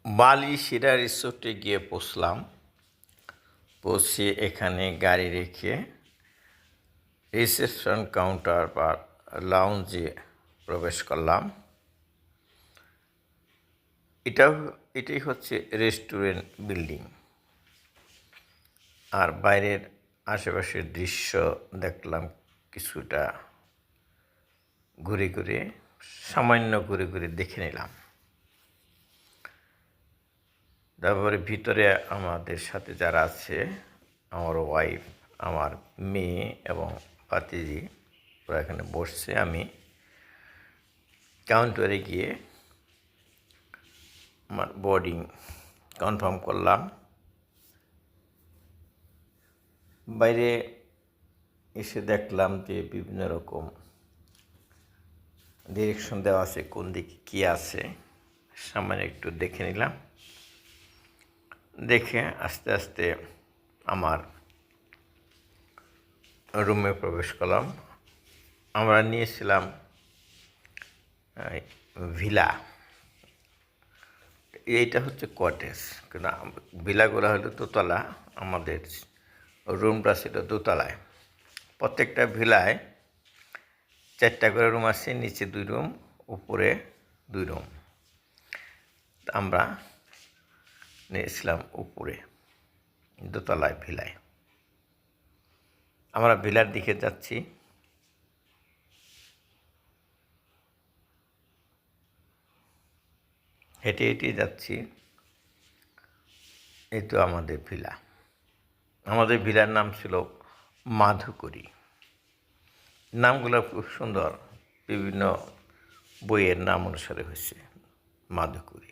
বালি সিরা রিসোর্টে গিয়ে পৌঁছলাম। পৌঁছে এখানে গাড়ি রেখে রিসেপশন কাউন্টার বা লাউঞ্জে প্রবেশ করলাম। এটাই হচ্ছে রেস্টুরেন্ট বিল্ডিং। আর বাইরের আশেপাশের দৃশ্য দেখলাম কিছুটা সামান্য ঘুরে ঘুরে দেখে নিলাম। তারপরে ভিতরে আমাদের সাথে যারা আছে, আমার ওয়াইফ, আমার মেয়ে এবং ভাতিজি, ওরা এখানে বসছে। আমি কাউন্টারে গিয়ে আমার বোর্ডিং কনফার্ম করলাম। বাইরে এসে দেখলাম যে বিভিন্ন রকম ডিরেকশন দেওয়া আছে, কোন দিকে কী আছে সামনে একটু দেখে নিলাম। দেখে আস্তে আস্তে আমার রুমে প্রবেশ করলাম। আমরা নিয়েছিলাম ভিলা। এইটা হচ্ছে কটেজ, কিন্তু ভিলাগুলো হলো দোতলা। আমাদের রুমটা ছিল দোতলায়। প্রত্যেকটা ভিলায় 4টা করে রুম আছে, নিচে 2 রুম, উপরে 2 রুম। আমরা নিয়েছিলাম উপরে দোতলায় ভিলায়। আমরা ভিলার দিকে যাচ্ছি। হেঁটে হেঁটে যাচ্ছি। এই তো আমাদের ভিলা। আমাদের ভিলার নাম ছিল মাধুকরী। নামগুলো খুব সুন্দর, বিভিন্ন বইয়ের নাম অনুসারে হয়েছে মাধুকরী।